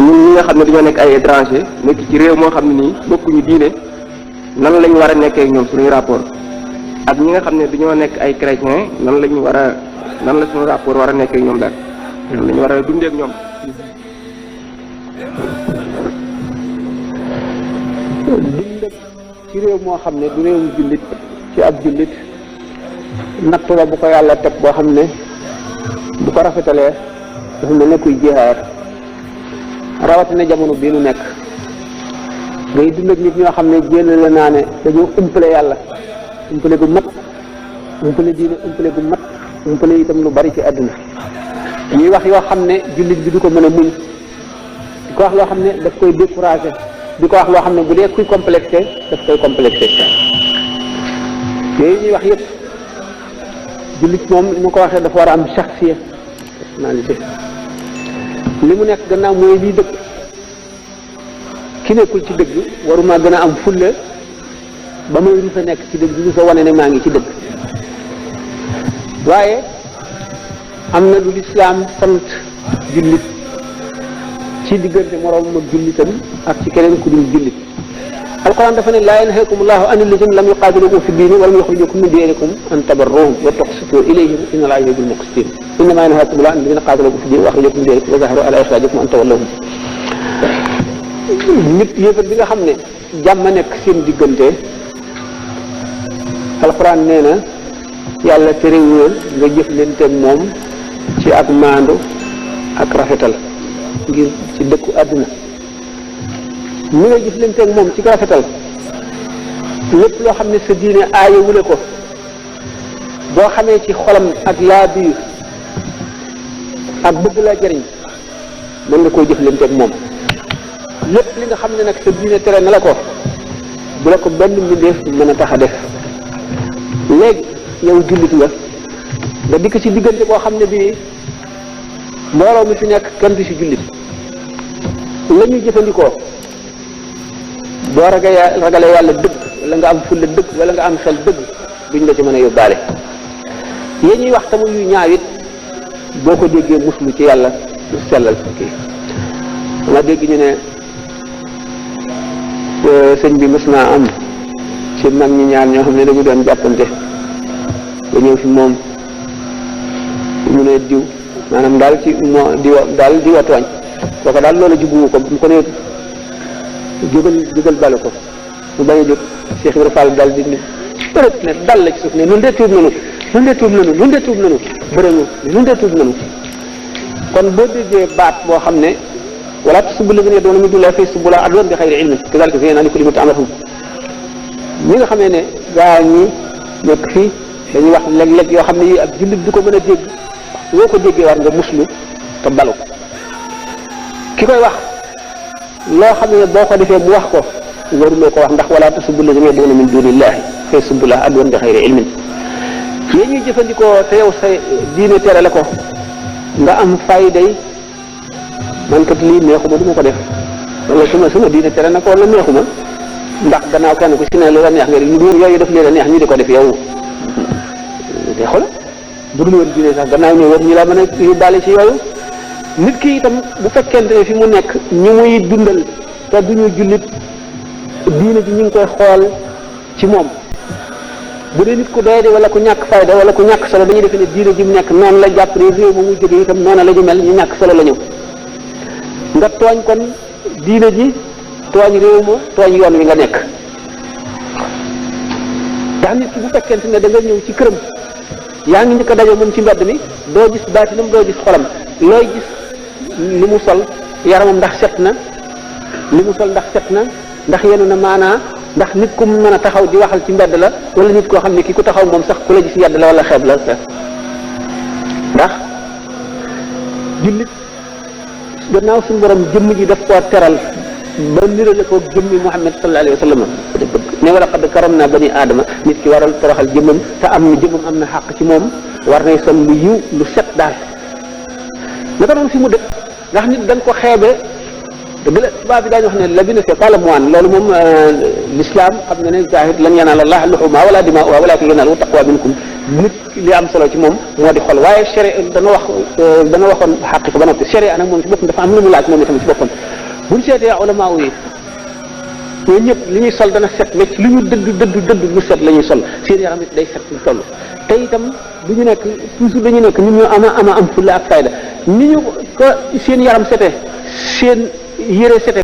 ñun ñi nga xam ne dañoo nekk ay étranger nekk ci réew moo xam ne nii bokkuñu diine nan lañ war a nekkee ak ñoom suñuy rapport ak ñi nga xam ne dañoo nekk ay chrétien nan la suñu rapport war a nekkee ak ñoom daal nan lañu war a dundee ak ñoom. dund ci réew moo xam ne du réewum jullit ci ab jullit natt la bu ko yàlla teg boo xam ne bu ko rafetalee dafa mel ne kuy jihaar rawatina jamono bii nu nekk ngay dund ak nit ñoo xam ne jéem la naa ne dañoo umpale yàlla umpale gu mat umpale diine umpale gu mat umpale itam lu bari ci àdduna ñuy wax yoo xam ne jullit bi du ko mën a muñ di ko wax loo xam ne daf koy découragé di ko wax loo xam ne bu dee kuy complexé daf koy complexé yooyu ñuy wax yëpp jullit moom ni ma ko waxee dafa war a am shaxsiya personnalité li mu nekk gannaaw mooy lii dëgg ki nekkul ci dëgg waruma gën a am fulla ba may rusa nekk ci dëgg bi rusa wane ne maa ngi ci dëgg waaye am na lu lislaam sant jullit ci diggante moroom ak jullitam ak ci keneen ku dul jullit alquran dafa ne laa yanhaakum allahu an alladina lam yuqaatilukum fi diini wa lam yuxrijukum min diyarikum an tabarruhum wa tuqsitu ilayhim inna allaha yuhibbul muqsitin innama yanhaakum allahu an alladina qaatalukum fi diini wa axrajakum min diyarikum wa zaharu ala ixraajikum an tawallahum nit yéefar bi nga xam ne jàmm nekk seen diggante alquran nee na yàlla terewul nga jëflanteeg moom ci ak maandu ak rafetal ngir ci dëkku àdduna ni nga jëflanteeg moom ci rafetal lépp loo xam ne sa diine aayewule ko boo xamee ci xolam ak laa biir ak bëgg la jëriñ mën nga koo jëflanteeg moom lépp li nga xam ne nag sa diine tere na la ko bu la ko benn mbindeef mën a tax a def léegi yow jullit nga dikk ci diggante boo xam ne bii mbooloo mi fi nekk kenn du ci jullit la ñuy jëfandikoo boo ragalee yàlla dëgg wala nga am fulla dëgg wala nga am xel dëgg duñ la ci mën a yóbbaale yéen ñuy wax tamu yu ñaaw it boo ko déggee muslu ci yàlla lu sellal sa kii nga dégg ñu ne sëñ bi mës naa am ci mag ñi ñaar ñoo xam ne dañu doon jàppante ba ñëw fi moom mu ne diw maanaam daal ci moo di wa tooñ kooku daal loolu jubbuwu ko mu ko ne jógal balu ko mu bañ a jóg Cheikh Ibrahima Fall daal di bërët ne dal la ci suuf ne nun de tuub nanu bërënu nun de tuub nanu kon boo déggee baat boo xam ne wala tasubbu llaziina yad'uuna min duuni llaahi fa yasubbu llaaha adwan bi xayri ilmin kazaalika zayyana li kulli ummatin amalahum ñi nga xamee ne gaa ñi nekk fii dañuy wax léeg-léeg yoo xam ne yi ab jullit du ko mën a dégg woo ko déggee war nga muslu te balu ki koy wax loo xam ne boo ko defee mu wax ko waruloo ko wax ndax wala tasubbu llaziina yad'uuna min duuni llaahi fa yasubbu llaaha adwan bi xayri ilmin yéen ñuy jëfandikoo te yow sa diine tere la ko nga am fayday man kat lii neexuma du ma ko def wala sama diine tere na ko wala neexuma ndax gannaaw kenn ku ci ne lu la neex nga di yooyu def leen a neex ñu di ko def yow te xool bu dul woon diine sax gannaaw ñëw war ñu la mën a yóbbaale ci yooyu nit ki itam bu fekkente ne fi mu nekk ñu muy dundal te duñu jullit diine ji ñu ngi koy xool ci moom bu dee nit ku doy de wala ku ñàkk fayda wala ku ñàkk solo dañuy defe ne diine ji mu nekk noonu la jàpp ne réew ma mu jóge itam noonu la ñu mel ñu ñàkk solo la ñëw nga tooñ kon diine ji tooñ réew ma tooñ yoon wi nga nekk ndax nit ki bu fekkente ne da nga ñëw ci këram yaa ngi njëkk a daje moom ci mbedd mi doo gis baatinam doo gis xolam looy gis li mu sol yaramam ndax set na li mu sol ndax set na ndax yenu na maanaa ndax nit ku mën a taxaw di waxal ci mbedd la wala nit koo xam ne ki ku taxaw moom sax ku la gis yedd la wala xeeb la ndax jullit gannaaw suñu borom jëmm ji daf koo teral ba nirale ko jëmmi Muhammad sallallahu alayhi wa sallam ne wala qad karamna bani aadama nit ki waral toroxal jëmmam te am na jëmmam am na xàq ci moom war nay sol lu yiw lu set daal naka noonu fi mu dëkk ndax nit dañ ko xeebe dëgg la tubaab bi daañu wax ne l'habileté c'est pas le moine loolu moom l'islam xam na ne zahid lan yanaala llaaha luhuumuhaa wala dimaa'uhaa walaakin yanaaluhu taqwaa minkum nit li am solo ci moom moo di xol waaye sharia dana waxoon xàq ko ba noppi sharia nag moom si boppam dafa am lu mu laaj moom itam si boppam buñ seetee ulama yi ñooñu ñëpp li ñuy sol dana set wecc lu ñu dëdd lu set la ñuy sol seen yaram it day set lu toll te itam du ñu nekk toujours dañu nekk ñun ñu am fulla ak fayda ni ñu ko seen yaram sete seen yére sete